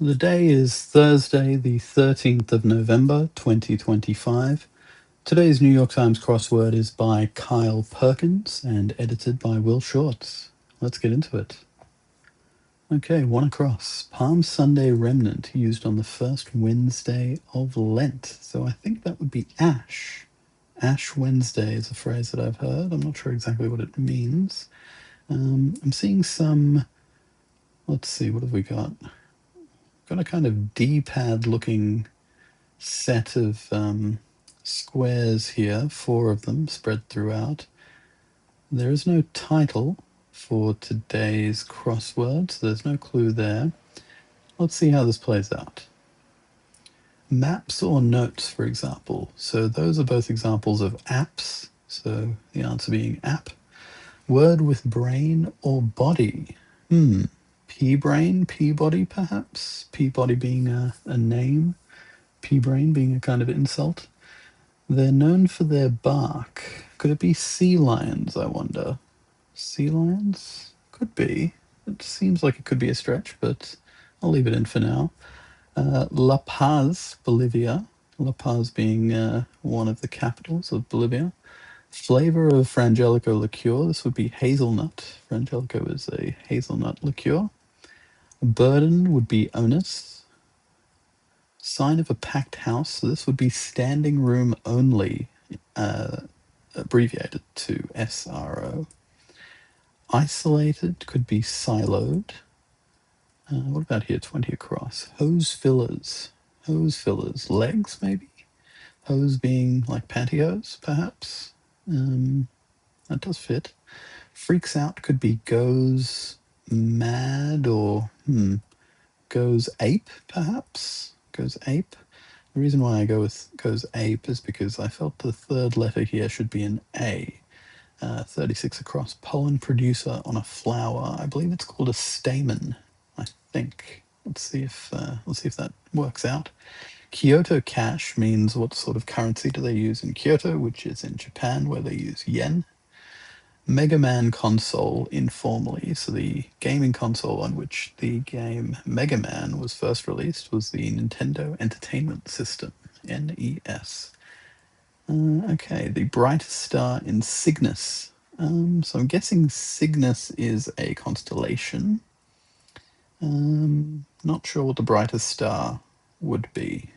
The day is Thursday, the 13th of November, 2025. Today's New York Times crossword is by Kyle Perkins and edited by Will Shortz. Let's get into it. Okay, one across. Palm Sunday remnant used on the first Wednesday of Lent. So I think that would be Ash. Ash Wednesday is a phrase that I've heard. I'm not sure exactly what it means. I'm seeing some. Let's see, what have we got? Got a kind of D-pad looking set of squares here, 4 of them spread throughout. There is no title for today's crossword, so there's no clue there. Let's see how this plays out. Maps or notes, for example. So those are both examples of apps, so the answer being app. Word with brain or body. P-brain, P-body perhaps? P-body being a name, P-brain being a kind of insult. They're known for their bark. Could it be sea lions, I wonder? Sea lions? Could be. It seems like it could be a stretch, but I'll leave it in for now. La Paz, Bolivia. La Paz being one of the capitals of Bolivia. Flavor of Frangelico liqueur. This would be hazelnut. Frangelico is a hazelnut liqueur. Burden would be onus. Sign of a packed house. So this would be standing room only, abbreviated to SRO. Isolated could be siloed. What about here? 20 across. Hose fillers. Hose fillers. Legs, maybe? Hose being like pantyhose, perhaps? That does fit. Freaks out could be goes mad or goes ape, perhaps? Goes ape. The reason why I go with goes ape is because I felt the third letter here should be an A. 36 across. Pollen producer on a flower. I believe it's called a stamen, I think. Let's see if that works out. Kyoto cash means what sort of currency do they use in Kyoto, which is in Japan, where they use yen. Mega Man console informally. So the gaming console on which the game Mega Man was first released was the Nintendo Entertainment System, NES. Okay, the brightest star in Cygnus. So I'm guessing Cygnus is a constellation. Not sure what the brightest star would be.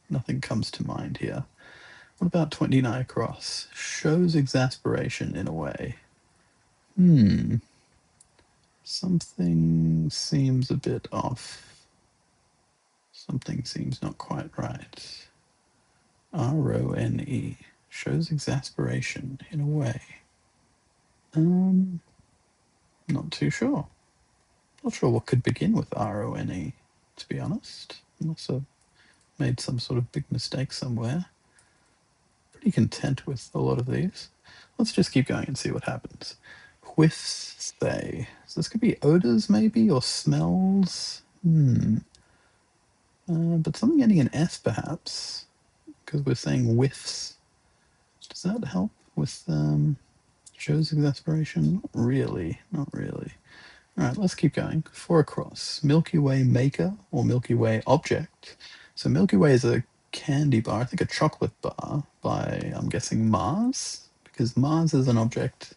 Nothing comes to mind here. What about 29 across? Shows exasperation in a way. Something seems a bit off. Something seems not quite right. RONE. Shows exasperation in a way. Not too sure. Not sure what could begin with RONE, to be honest. I must have made some sort of big mistake somewhere. Pretty content with a lot of these. Let's just keep going and see what happens. Whiffs, say. So this could be odors, maybe, or smells. But something ending in S, perhaps, because we're saying whiffs. Does that help with shows exasperation? Not really, not really. All right, let's keep going. 4 across. Milky Way maker or Milky Way object. So Milky Way is a candy bar, I think a chocolate bar by, I'm guessing, Mars, because Mars is an object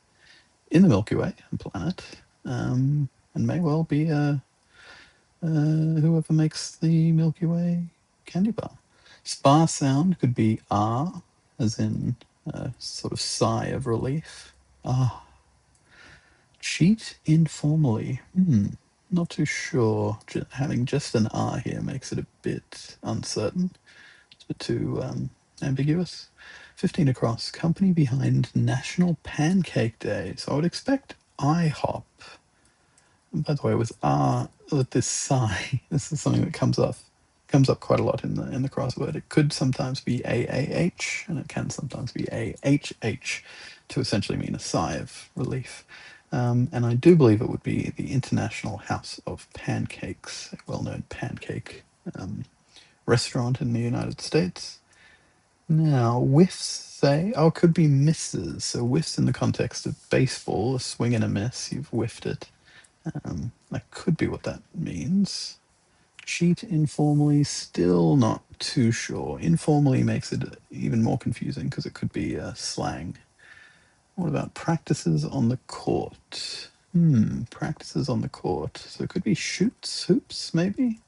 in the Milky Way, a planet, and may well be whoever makes the Milky Way candy bar. Spa sound could be ah, as in a sort of sigh of relief. Ah. Cheat informally. Not too sure. Having just an R here makes it a bit uncertain. It's a bit too ambiguous. 15 across. Company behind National Pancake Day. So I would expect IHOP. And by the way, with R, with this sigh, this is something that comes up quite a lot in the crossword. It could sometimes be AAH, and it can sometimes be AHH, to essentially mean a sigh of relief. And I do believe it would be the International House of Pancakes, a well-known pancake restaurant in the United States. Now, whiffs say, oh, it could be misses. So whiffs in the context of baseball, a swing and a miss, you've whiffed it. That could be what that means. Cheat informally, still not too sure. Informally makes it even more confusing because it could be slang. What about practices on the court? Practices on the court. So it could be shoots, hoops, maybe?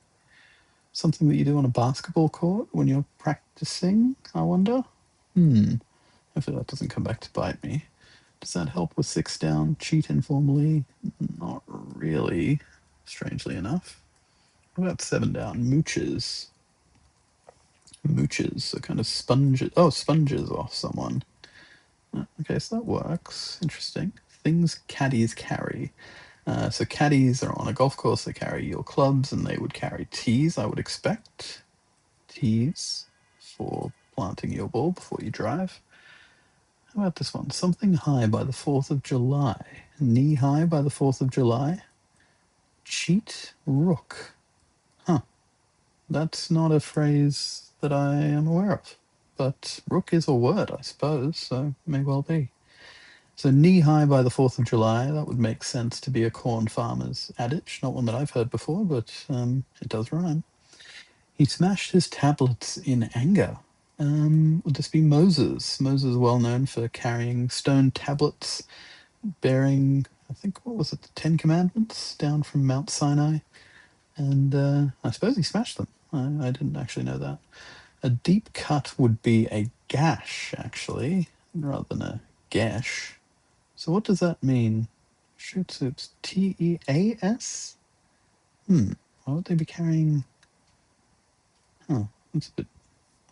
Something that you do on a basketball court when you're practicing, I wonder? Hopefully that doesn't come back to bite me. Does that help with 6 down? Cheat informally? Not really, strangely enough. What about 7 down? Mooches. Mooches are kind of sponges. Oh, sponges off someone. Okay, so that works. Interesting. Things caddies carry. So caddies are on a golf course. They carry your clubs and they would carry tees, I would expect. Tees for planting your ball before you drive. How about this one? Something high by the 4th of July. Knee high by the 4th of July. Cheat rook. Huh. That's not a phrase that I am aware of. But rook is a word, I suppose, so may well be. So knee high by the 4th of July, that would make sense to be a corn farmer's adage. Not one that I've heard before, but it does rhyme. He smashed his tablets in anger. Would this be Moses? Moses, well known for carrying stone tablets bearing, I think, what was it, the Ten Commandments down from Mount Sinai? And I suppose he smashed them. I didn't actually know that. A deep cut would be a gash, actually, rather than a gash. So what does that mean? Shoot soups. Teas? Why would they be carrying... That's a bit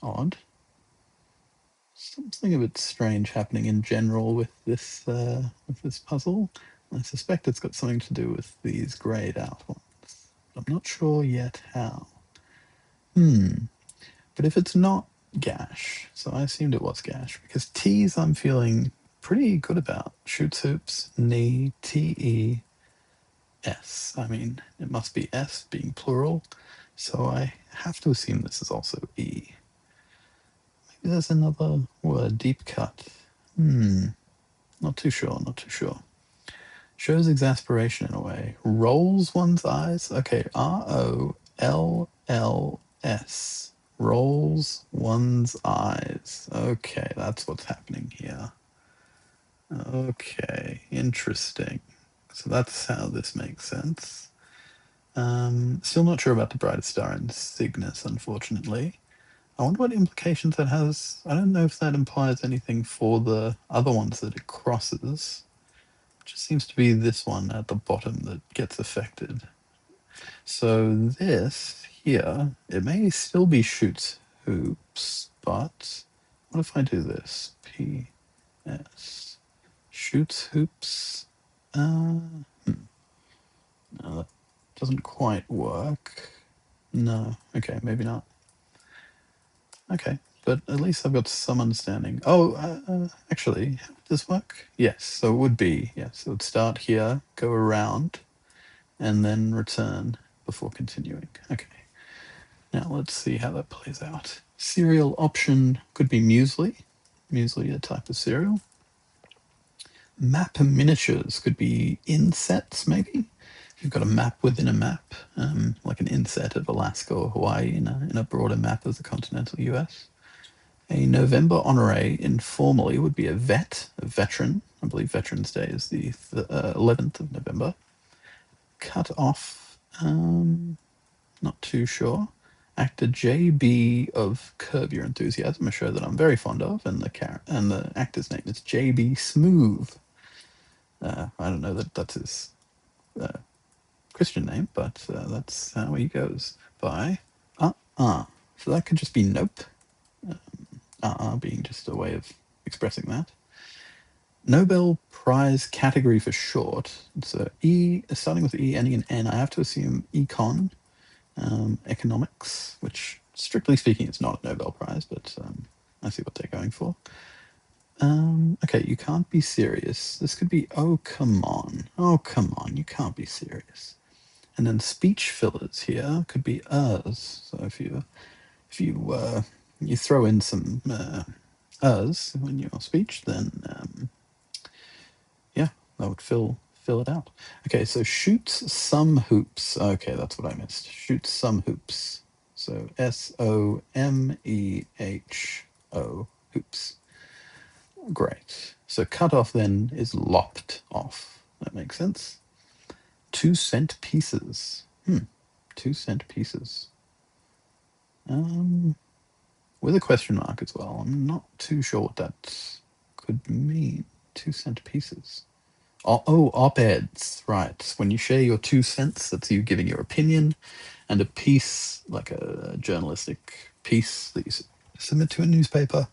odd. Something a bit strange happening in general with this puzzle. I suspect it's got something to do with these grayed out ones. I'm not sure yet how. But if it's not gash, so I assumed it was gash, because T's I'm feeling pretty good about. Shoots hoops, knee, T-E, S. I mean, it must be S being plural, so I have to assume this is also E. Maybe there's another word, deep cut. Not too sure, not too sure. Shows exasperation in a way. Rolls one's eyes. Okay, R-O-L-L-S. Rolls one's eyes. Okay, that's what's happening here. Okay, interesting. So that's how this makes sense. Still not sure about the brightest star in Cygnus, unfortunately. I wonder what implications that has. I don't know if that implies anything for the other ones that it crosses. It just seems to be this one at the bottom that gets affected. So this here, it may still be shoots hoops, but what if I do this? P-S. Shoots hoops. No, that doesn't quite work. No, okay, maybe not. Okay, but at least I've got some understanding. Oh, actually, how would this work? Yes, so it would be, yes, it would start here, go around, and then return before continuing. Okay, now let's see how that plays out. Cereal option could be muesli. Muesli, a type of cereal. Map miniatures could be insets, maybe. If you've got a map within a map, like an inset of Alaska or Hawaii in a broader map of the continental US. A November honoree informally would be a vet, a veteran. I believe Veterans Day is the 11th of November. Cut off, not too sure. Actor JB of Curb Your Enthusiasm, a show that I'm very fond of, and the actor's name is JB Smoove. I don't know that that's his Christian name, but that's how he goes by. So that could just be nope. Being just a way of expressing that. Nobel Prize category for short. So E, starting with E, ending in N, I have to assume econ, economics, which strictly speaking is not a Nobel Prize, but I see what they're going for. Okay, you can't be serious. This could be, oh, come on. Oh, come on, you can't be serious. And then speech fillers here could be ers. So if you throw in some ers in your speech, then yeah, that would fill fill it out. Okay, so shoots some hoops. Okay, that's what I missed. Shoots some hoops. So SOMEHO, hoops. Great. So cut off then is lopped off. That makes sense. 2 cent pieces. 2 cent pieces. With a question mark as well. I'm not too sure what that could mean. 2 cent pieces. Oh, op-eds, right. When you share your 2 cents, that's you giving your opinion, and a piece, like a journalistic piece that you submit to a newspaper.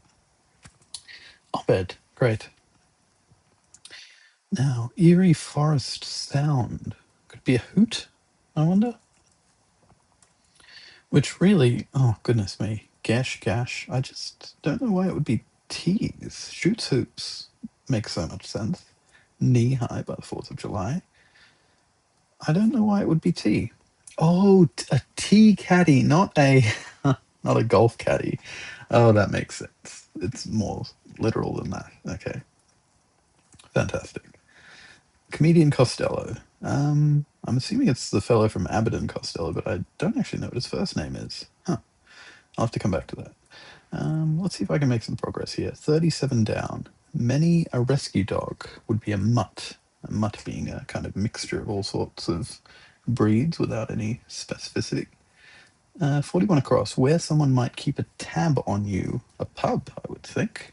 Op-ed, great. Now, eerie forest sound. Could be a hoot, I wonder. Which really, oh goodness me, gash, I just don't know why it would be tease. Shoots hoops makes so much sense. Knee high by the 4th of July. I don't know why it would be tea. Oh, a tea caddy, not a not a golf caddy. Oh, that makes sense. It's more literal than that. Okay, fantastic. Comedian Costello. I'm assuming it's the fellow from Abbott and Costello, but I don't actually know what his first name is. Huh. I'll have to come back to that. Let's see if I can make some progress here. 37 down. Many a rescue dog would be a mutt. A mutt being a kind of mixture of all sorts of breeds without any specificity. 41 across. Where someone might keep a tab on you. A pub, I would think.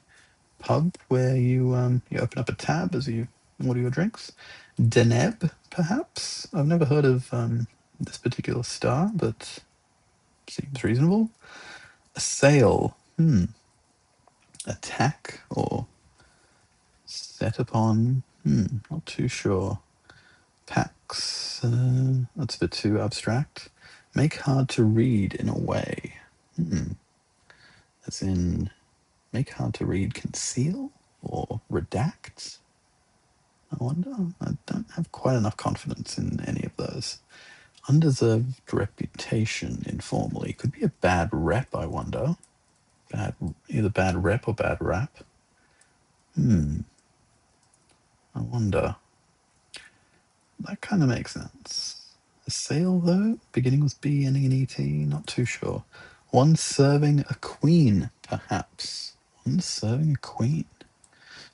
Pub where you open up a tab as you order your drinks. Deneb, perhaps? I've never heard of this particular star, but seems reasonable. Assail. Attack or set upon. Not too sure. Pax. That's a bit too abstract. Make hard to read in a way. As in, make hard to read, conceal or redact. I wonder. I don't have quite enough confidence in any of those. Undeserved reputation informally. Could be a bad rep, I wonder. Either bad rep or bad rap. I wonder. That kind of makes sense. Assail, though, beginning with B, ending in ET, not too sure. One serving a queen, perhaps. One serving a queen.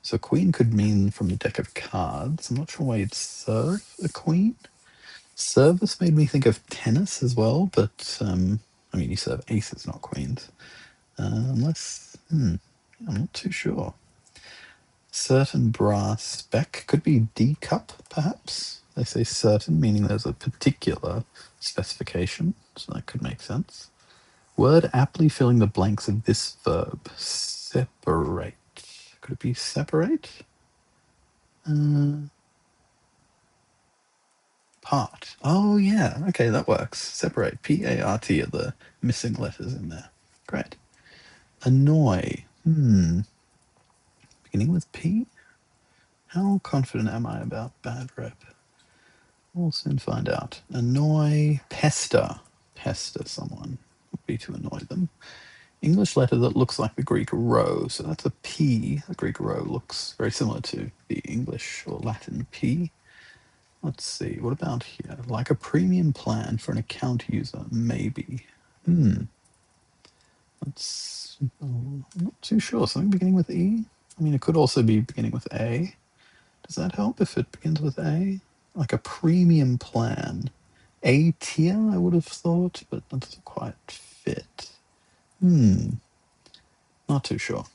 So queen could mean from the deck of cards. I'm not sure why you'd serve a queen. Service made me think of tennis as well, but I mean, you serve aces, not queens. Unless, I'm not too sure. Certain brass spec could be D cup, perhaps. They say certain, meaning there's a particular specification, so that could make sense. Word aptly filling the blanks of this verb. Separate. Could it be separate? Part. Oh, yeah. Okay, that works. Separate. P-A-R-T are the missing letters in there. Great. Annoy. Beginning with P? How confident am I about bad rep? We'll soon find out. Annoy. Pester. Pester someone. Would be to annoy them. English letter that looks like the Greek rho. So that's a P. The Greek rho looks very similar to the English or Latin P. Let's see. What about here? Like a premium plan for an account user, maybe. That's. I'm not too sure. Something beginning with E? I mean, it could also be beginning with A. Does that help if it begins with A? Like a premium plan. A tier, I would have thought, but that doesn't quite fit. Not too sure.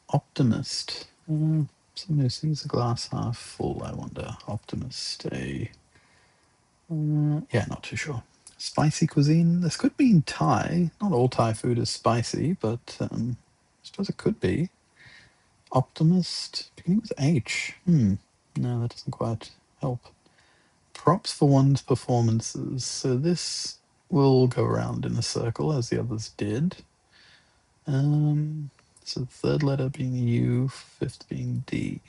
Optimist. Someone who sees the glass half full, I wonder. Optimist, yeah, not too sure. Spicy cuisine. This could mean Thai. Not all Thai food is spicy, but I suppose it could be. Optimist. Beginning with H. No, that doesn't quite help. Props for one's performances. So this will go around in a circle as the others did. So the third letter being U, fifth being D.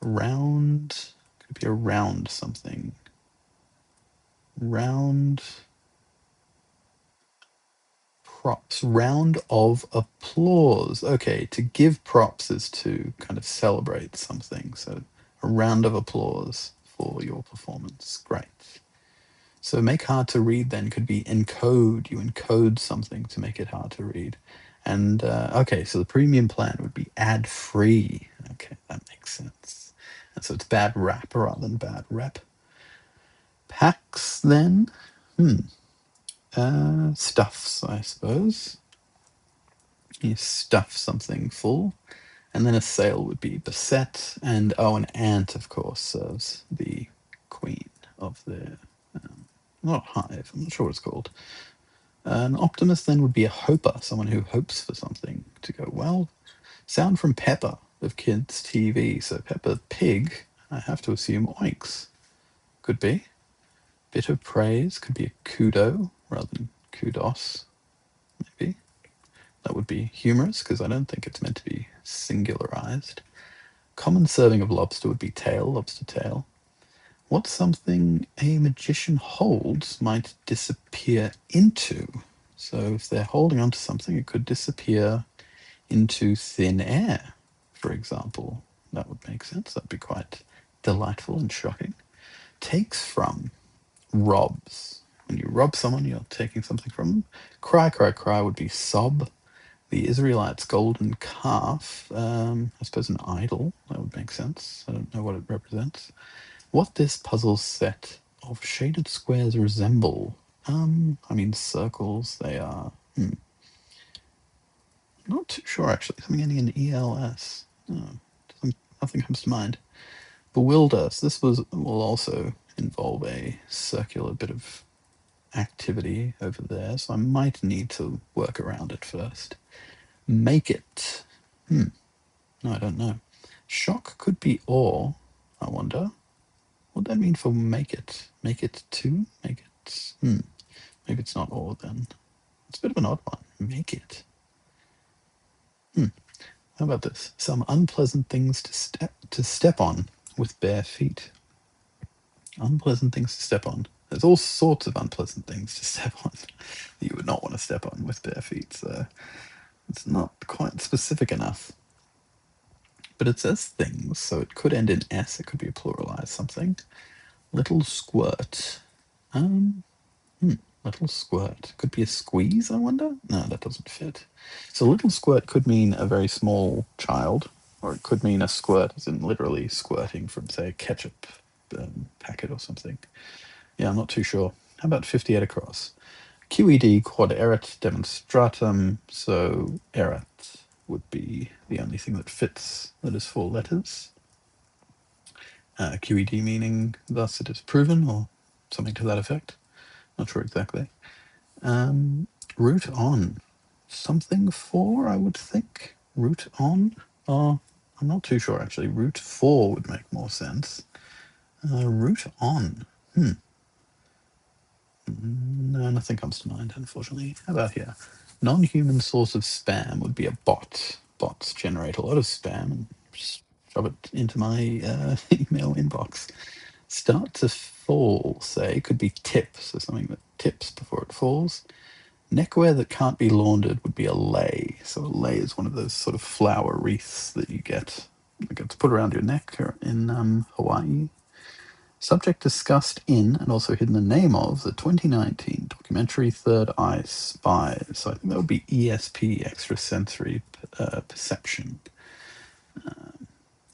Round. Could be around something. Round. Props. Round of applause. Okay, to give props is to kind of celebrate something. So A round of applause for your performance. Great. So make hard to read then could be encode. You encode something to make it hard to read. And okay, so the premium plan would be ad free. Okay, that makes sense. And so it's bad rap rather than bad rep. Packs then, stuffs, I suppose. You stuff something full. And then a sale would be beset. And an ant, of course, serves the queen of the, not hive, I'm not sure what it's called. An optimist then would be a hoper, someone who hopes for something to go well. Sound from Peppa of kids' TV. So Peppa Pig, I have to assume oinks. Could be. Bit of praise could be a kudo rather than kudos, maybe. That would be humorous because I don't think it's meant to be singularized. Common serving of lobster would be tail, lobster tail. What's something a magician holds might disappear into? So if they're holding onto something, it could disappear into thin air, for example. That would make sense. That'd be quite delightful and shocking. Takes from, robs. When you rob someone, you're taking something from them. Cry, cry, cry would be sob. The Israelites' golden calf, I suppose an idol. That would make sense. I don't know what it represents. What this puzzle set of shaded squares resemble? Circles, they are. Not too sure, actually. Something ending in ELS. No, nothing comes to mind. Bewilder. So this will also involve a circular bit of activity over there, so I might need to work around it first. Make it. No, I don't know. Shock could be awe, I wonder. What would that mean for make it? Make it two? Make it. Maybe it's not awe then. It's a bit of an odd one. Make it. How about this? Some unpleasant things to step on with bare feet. Unpleasant things to step on. There's all sorts of unpleasant things to step on that you would not want to step on with bare feet, so it's not quite specific enough. But it says things, so it could end in S, it could be a pluralized something. Little squirt. Little squirt. Could be a squeeze, I wonder? No, that doesn't fit. So little squirt could mean a very small child, or it could mean a squirt, as in literally squirting from, say, a ketchup packet or something. Yeah, I'm not too sure. How about 58 across? QED quod erat demonstratum, so erat would be the only thing that fits that is 4 letters. QED meaning thus it is proven, or something to that effect. Not sure exactly. Root on. Something for, I would think. Root on? I'm not too sure, actually. Root for would make more sense. Root on. No, nothing comes to mind, unfortunately. How about here? Non-human source of spam would be a bot. Bots generate a lot of spam and just shove it into my email inbox. Start to fall, say, could be tip, so something that tips before it falls. Neckwear that can't be laundered would be a lei. So a lei is one of those sort of flower wreaths that you get to put around your neck in Hawaii. Subject discussed in and also hidden the name of the 2019 documentary Third Eye Spies. So I think that would be ESP, extrasensory perception,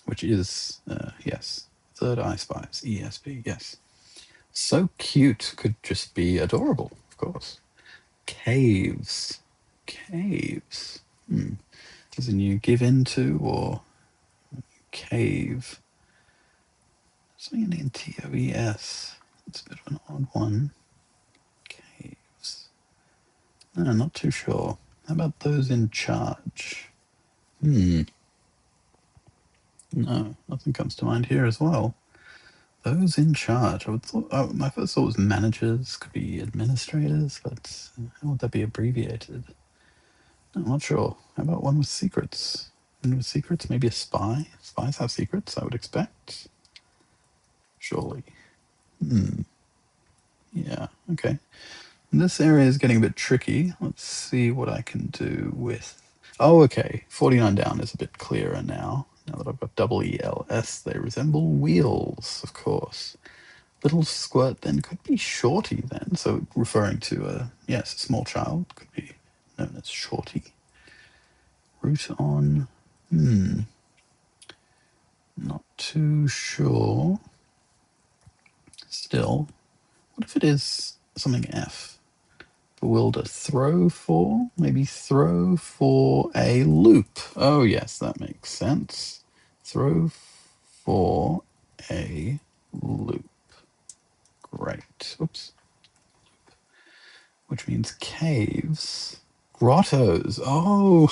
which is, yes, Third Eye Spies, ESP, yes. So cute could just be adorable, of course. Caves. Caves. As in you give into or cave. Something in TOES. It's a bit of an odd one. Caves. No, not too sure. How about those in charge? No, nothing comes to mind here as well. Those in charge. My first thought was managers, could be administrators, but how would that be abbreviated? No, I'm not sure. How about one with secrets? One with secrets? Maybe a spy? Spies have secrets, I would expect. Surely. Yeah, okay. This area is getting a bit tricky. Let's see what I can do with... Oh, okay. 49 down is a bit clearer now. Now that I've got double E-L-S, they resemble wheels, of course. Little squirt then could be shorty then, so referring to a small child could be known as shorty. Root on, not too sure. Still, what if it is something F? Bewilder. Throw for? Maybe throw for a loop. Oh, yes, that makes sense. Throw for a loop. Great. Oops. Which means caves. Grottos. Oh,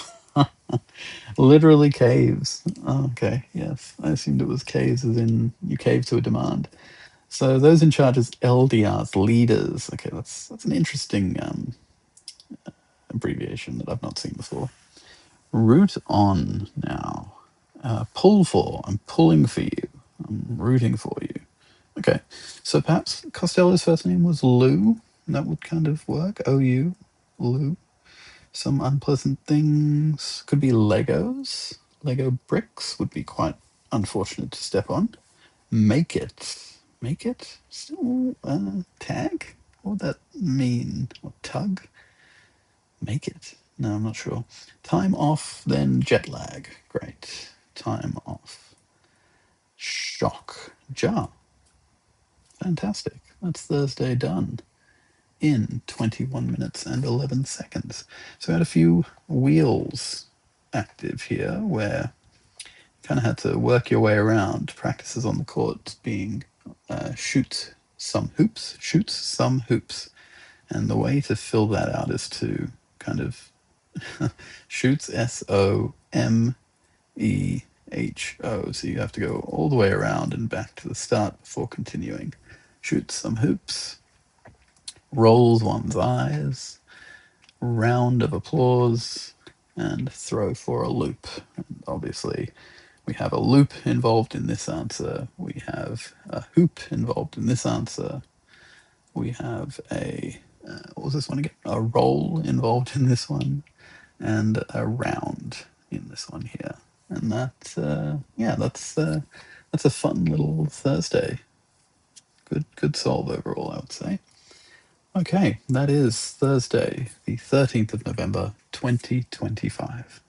literally caves. Oh, okay, yes. I assumed it was caves as in you cave to a demand. So those in charge as LDRs, leaders. Okay, that's an interesting abbreviation that I've not seen before. Root on now. Pull for. I'm pulling for you. I'm rooting for you. Okay, so perhaps Costello's first name was Lou. That would kind of work. O-U, Lou. Some unpleasant things. Could be Legos. Lego bricks would be quite unfortunate to step on. Make it. Make it? Still, tag? What would that mean? Or tug? Make it? No, I'm not sure. Time off, then jet lag. Great. Time off. Shock. Jar. Fantastic. That's Thursday done in 21 minutes and 11 seconds. So I had a few wheels active here where you kind of had to work your way around. Practices on the court being shoot some hoops, shoots some hoops. And the way to fill that out is to kind of shoots SOMEHO. So you have to go all the way around and back to the start before continuing. Shoots some hoops, rolls one's eyes, round of applause, and throw for a loop. And obviously, we have a loop involved in this answer. We have a hoop involved in this answer. We have a, what was this one again? A roll involved in this one, and a round in this one here. And that's a fun little Thursday. Good solve overall, I would say. Okay, that is Thursday, the 13th of November, 2025.